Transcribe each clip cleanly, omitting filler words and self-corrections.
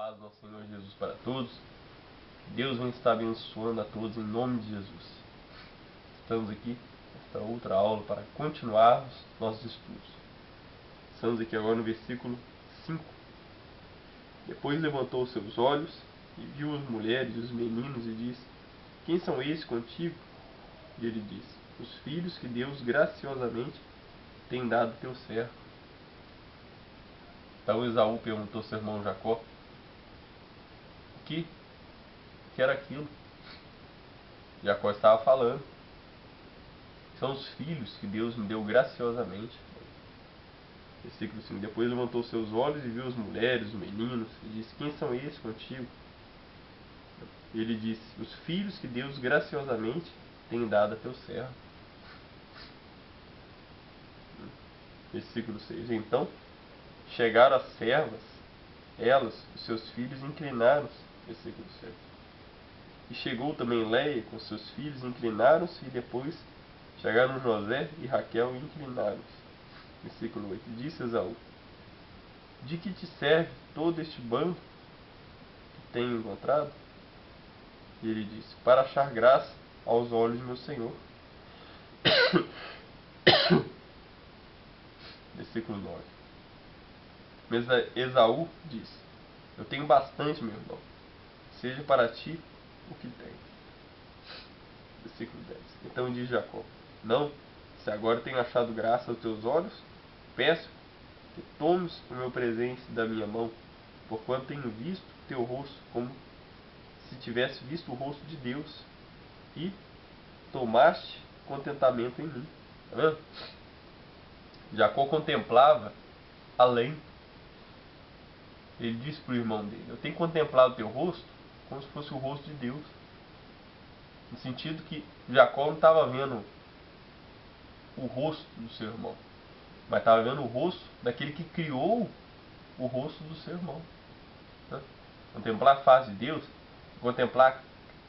paz do nosso Senhor Jesus para todos. Deus vem estar abençoando a todos em nome de Jesus. Estamos aqui nesta outra aula para continuarmos nossos estudos. Estamos aqui agora no versículo 5. Depois levantou os seus olhos e viu as mulheres e os meninos e disse: Quem são esses contigo? E ele disse: Os filhos que Deus graciosamente tem dado teu servo. Então Esaú perguntou ao seu irmão Jacó: O que era aquilo? Jacó estava falando: São os filhos que Deus me deu graciosamente. Versículo 5. Depois levantou seus olhos e viu as mulheres, os meninos, e disse: Quem são esses contigo? E ele disse: Os filhos que Deus graciosamente tem dado a teu servo. Versículo 6. Então chegaram as servas, elas, os seus filhos, inclinaram-se. Versículo 7. E chegou também Leia com seus filhos, inclinaram-se, e depois chegaram José e Raquel e inclinaram-se. Versículo 8. Disse Esaú: De que te serve todo este bando que tenho encontrado? E ele disse: Para achar graça aos olhos de meu senhor. Versículo 9. Mas Esaú disse: Eu tenho bastante, meu irmão. Seja para ti o que tens. Versículo 10. Então diz Jacó: Não, se agora tenho achado graça aos teus olhos, peço que tomes o meu presente da minha mão, porquanto tenho visto teu rosto como se tivesse visto o rosto de Deus, e tomaste contentamento em mim. Jacó contemplava além. Ele disse para o irmão dele: Eu tenho contemplado teu rosto como se fosse o rosto de Deus. No sentido que Jacó não estava vendo o rosto do seu irmão, mas estava vendo o rosto daquele que criou o rosto do seu irmão. Contemplar a face de Deus, contemplar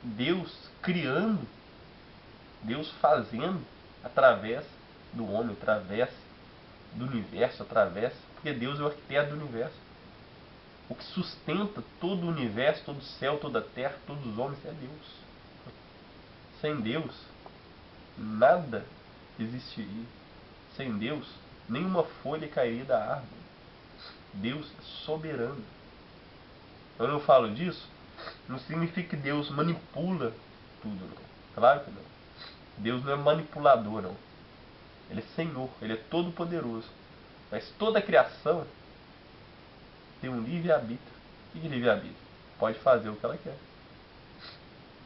Deus criando, Deus fazendo através do homem, através do universo, porque Deus é o arquiteto do universo. O que sustenta todo o universo, todo o céu, toda a terra, todos os homens é Deus. Sem Deus, nada existiria. Sem Deus, nenhuma folha cairia da árvore. Deus é soberano. Quando eu falo disso, não significa que Deus manipula tudo, não. Claro que não. Deus não é manipulador, não. Ele é Senhor, Ele é todo poderoso. Mas toda a criação tem um livre-arbítrio. O que é livre-arbítrio? Pode fazer o que ela quer.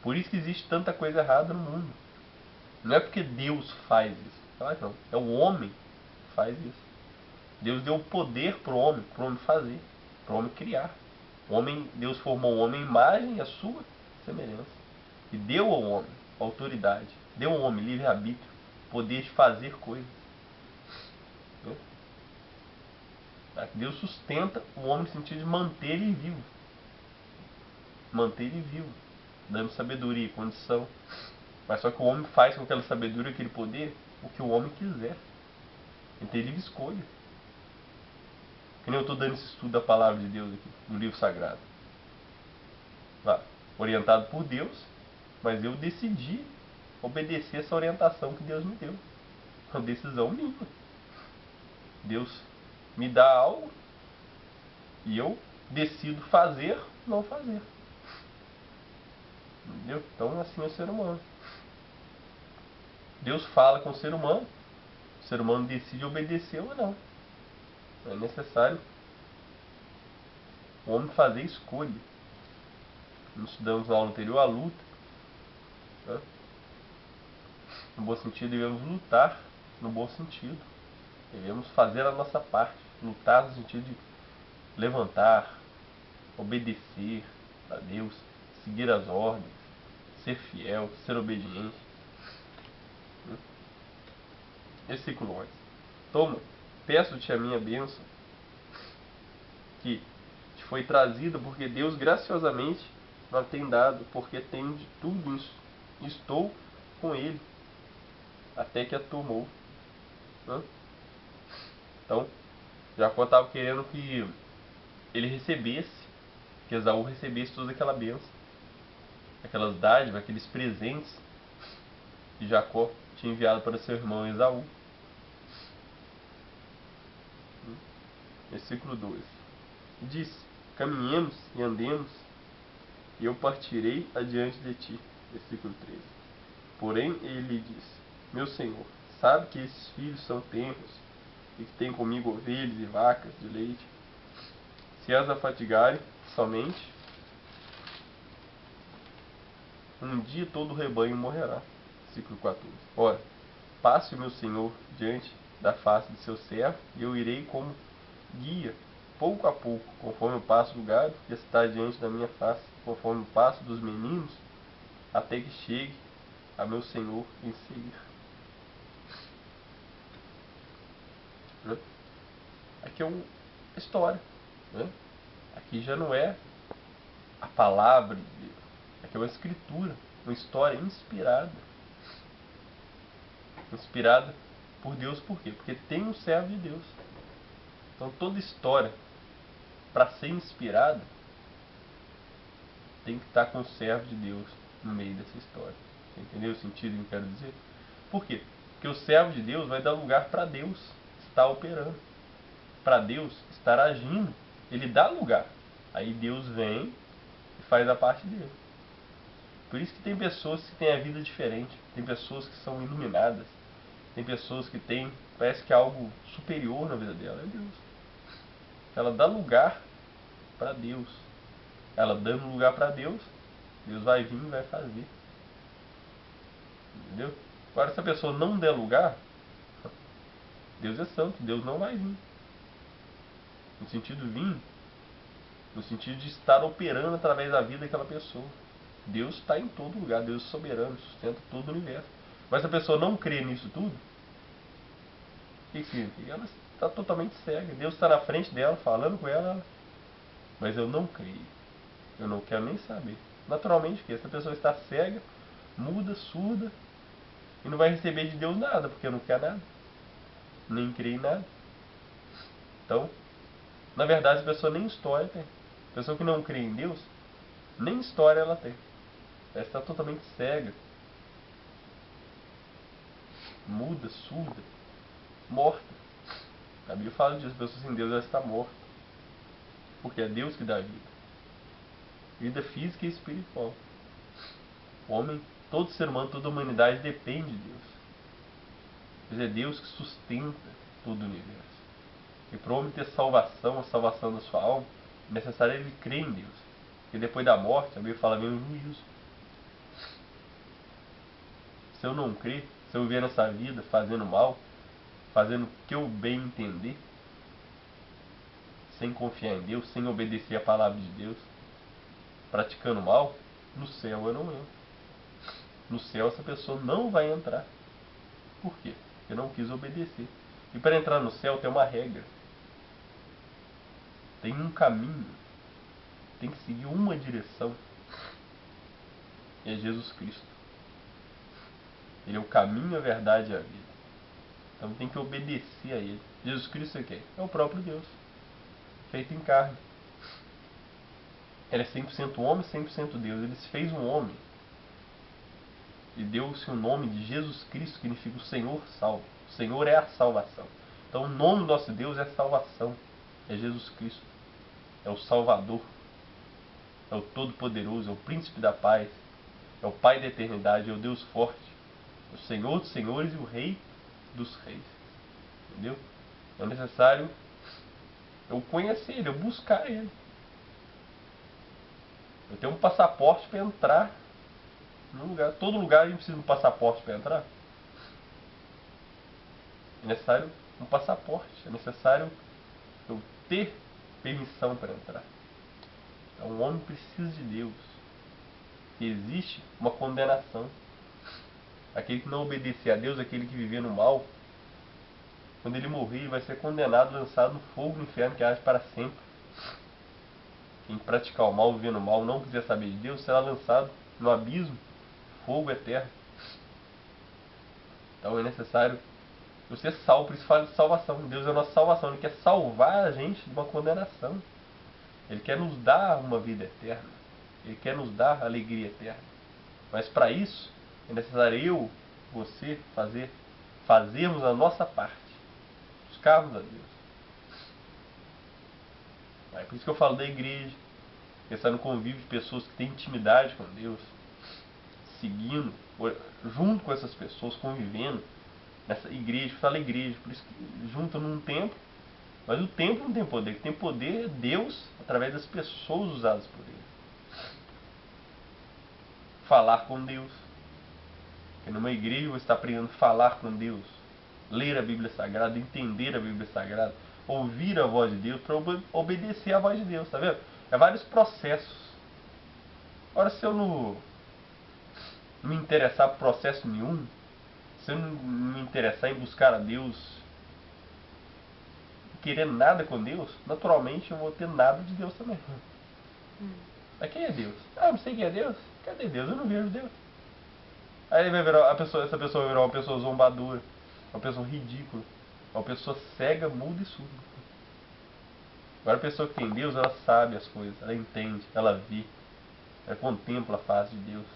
Por isso que existe tanta coisa errada no mundo. Não é porque Deus faz isso. Claro que não. É o homem que faz isso. Deus deu o poder para o homem fazer, para o homem criar. Deus formou o homem à imagem e à sua semelhança. E deu ao homem autoridade. Deu ao homem livre-arbítrio, poder de fazer coisas. Deus sustenta o homem no sentido de manter ele vivo. Manter ele vivo, dando sabedoria e condição. Mas só que o homem faz com aquela sabedoria, aquele poder, o que o homem quiser. Ele tem livre escolha. Que nem eu estou dando esse estudo da palavra de Deus aqui, no livro sagrado. Orientado por Deus, mas eu decidi obedecer essa orientação que Deus me deu. É uma decisão minha. Deus me dá algo e eu decido fazer ou não fazer. Entendeu? Então assim é o ser humano. Deus fala com o ser humano decide obedecer ou não. É necessário o homem fazer escolha. Nós estudamos na aula anterior a luta. No bom sentido, devemos lutar no bom sentido. Devemos fazer a nossa parte. Lutar no sentido de levantar, obedecer a Deus, seguir as ordens, ser fiel, ser obediente. Versículo 11. Toma, peço-te a minha bênção, que te foi trazida, porque Deus graciosamente não tem dado, porque tenho de tudo isso. Estou com ele, até que a tomou. Então, Jacó estava querendo que ele recebesse que Esaú recebesse toda aquela bênção, aquelas dádivas, aqueles presentes que Jacó tinha enviado para seu irmão Esaú. Versículo 12. Disse: caminhemos e andemos, e eu partirei adiante de ti. Versículo 13. Porém ele lhe disse: meu senhor, sabe que esses filhos são tenros, e que tem comigo ovelhas e vacas de leite. Se as afatigarem somente, um dia todo o rebanho morrerá. Versículo 14. Ora, passe o meu senhor diante da face de seu servo, e eu irei como guia, pouco a pouco, conforme o passo do gado, que está diante da minha face, conforme o passo dos meninos, até que chegue a meu senhor em Seir. Aqui é uma história. Aqui já não é a palavra de Deus. Aqui é uma escritura, uma história inspirada. Inspirada por Deus, por quê? Porque tem um servo de Deus. Então toda história, para ser inspirada, tem que estar com o servo de Deus no meio dessa história. Você entendeu o sentido que eu quero dizer? Por quê? Porque o servo de Deus vai dar lugar para Deus estar operando, para Deus estar agindo. Ele dá lugar. Aí Deus vem e faz a parte dele. Por isso que tem pessoas que têm a vida diferente. Tem pessoas que são iluminadas. Tem pessoas que têm, parece que algo superior na vida dela. É Deus. Ela dá lugar para Deus. Ela dando lugar para Deus, Deus vai vir e vai fazer. Entendeu? Agora, se a pessoa não der lugar, Deus é santo, Deus não vai vir. No sentido vir, no sentido de estar operando através da vida daquela pessoa. Deus está em todo lugar, Deus é soberano, sustenta todo o universo. Mas se a pessoa não crê nisso tudo, o que significa? Ela está totalmente cega. Deus está na frente dela, falando com ela, mas eu não creio. Eu não quero nem saber. Naturalmente, que essa pessoa está cega, muda, surda, e não vai receber de Deus nada, porque não quer nada, nem crê em nada. Então, na verdade, a pessoa nem história tem. A pessoa que não crê em Deus, nem história ela tem. Ela está totalmente cega, muda, surda, morta. A Bíblia fala disso, a pessoa sem Deus ela está morta. Porque é Deus que dá vida. Vida física e espiritual. O homem, todo ser humano, toda a humanidade depende de Deus. Mas é Deus que sustenta todo o universo. E para o homem ter salvação, a salvação da sua alma, é necessário ele crer em Deus. Porque depois da morte, a Bíblia fala, vem o juízo. Se eu não crer, se eu viver nessa vida fazendo mal, fazendo o que eu bem entender, sem confiar em Deus, sem obedecer a palavra de Deus, praticando mal, no céu eu não entro. No céu essa pessoa não vai entrar. Por quê? Porque não quis obedecer. E para entrar no céu tem uma regra. Tem um caminho. Tem que seguir uma direção. E é Jesus Cristo. Ele é o caminho, a verdade e a vida. Então tem que obedecer a Ele. Jesus Cristo é quem? É o próprio Deus. Feito em carne. Ele é 100% homem, 100% Deus. Ele se fez um homem. E deu-se o nome de Jesus Cristo, que significa o Senhor salva. O Senhor é a salvação. Então o nome do nosso Deus é salvação. É Jesus Cristo. É o Salvador. É o Todo-Poderoso. É o Príncipe da Paz. É o Pai da Eternidade. É o Deus forte. O Senhor dos Senhores e o Rei dos Reis. Entendeu? É necessário eu conhecer Ele, eu buscar Ele. Eu tenho um passaporte para entrar no lugar. Todo lugar a gente precisa de um passaporte para entrar. É necessário um passaporte. É necessário eu ter permissão para entrar. Então o homem precisa de Deus. E existe uma condenação. Aquele que não obedecer a Deus, aquele que viver no mal, quando ele morrer, ele vai ser condenado, lançado no fogo do inferno que arde para sempre. Quem praticar o mal, viver no mal, não quiser saber de Deus, será lançado no abismo, fogo eterno. Então é necessário você salvo, por isso fala de salvação. Deus é a nossa salvação, Ele quer salvar a gente de uma condenação. Ele quer nos dar uma vida eterna. Ele quer nos dar alegria eterna. Mas para isso, é necessário eu, você, fazermos a nossa parte. Buscarmos a Deus. É por isso que eu falo da igreja. Pensar no convívio de pessoas que têm intimidade com Deus. Seguindo, junto com essas pessoas, convivendo nessa igreja. Fala igreja, por isso que junto num templo. Mas o templo não tem poder. O que tem poder é Deus através das pessoas usadas por Ele. Falar com Deus. Porque numa igreja você está aprendendo a falar com Deus. Ler a Bíblia Sagrada, entender a Bíblia Sagrada, ouvir a voz de Deus, para obedecer a voz de Deus, tá vendo? É vários processos. Ora, se eu não me interessar por processo nenhum, se eu não me interessar em buscar a Deus, querer nada com Deus, naturalmente eu vou ter nada de Deus também. Mas quem é Deus? Ah, eu não sei quem é Deus. Cadê Deus? Eu não vejo Deus. Aí vai virar essa pessoa vai virar uma pessoa zombadora, uma pessoa ridícula, uma pessoa cega, muda e surda. Agora a pessoa que tem Deus, ela sabe as coisas, ela entende, ela vê, ela contempla a face de Deus,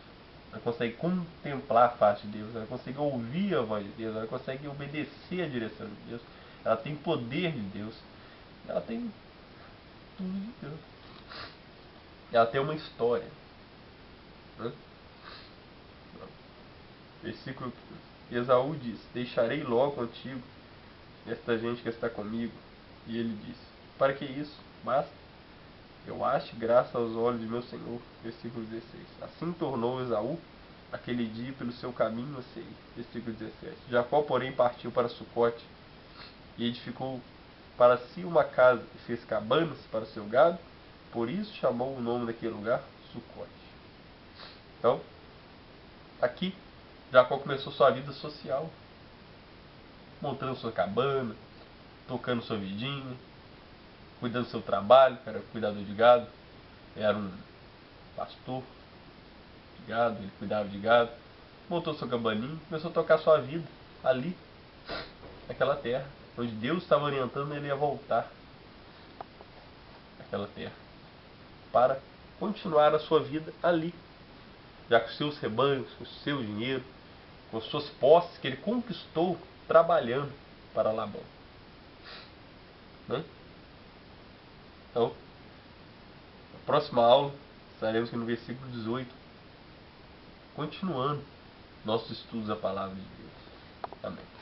ela consegue contemplar a face de Deus, ela consegue ouvir a voz de Deus, ela consegue obedecer a direção de Deus, ela tem poder de Deus, ela tem tudo de Deus. Ela tem uma história. Né? Versículo 15. Esaú disse: deixarei logo contigo esta gente que está comigo. E ele disse: para que isso? Basta. Eu ache graça aos olhos de meu senhor. Versículo 16. Assim tornou Esaú aquele dia pelo seu caminho a Seir. Versículo 17. Jacó, porém, partiu para Sucote e edificou para si uma casa e fez cabanas para o seu gado. Por isso chamou o nome daquele lugar Sucote. Então, aqui Jacó começou sua vida social, montando sua cabana, tocando sua vidinha, cuidando do seu trabalho, que era cuidador de gado, era um pastor de gado, ele cuidava de gado, montou sua cabaninha, começou a tocar sua vida ali, naquela terra, onde Deus estava orientando ele a voltar naquela terra, para continuar a sua vida ali, já com seus rebanhos, com o seu dinheiro, com suas posses que ele conquistou trabalhando para Labão. Né? Então, na próxima aula, estaremos aqui no versículo 18, continuando nossos estudos da palavra de Deus. Amém.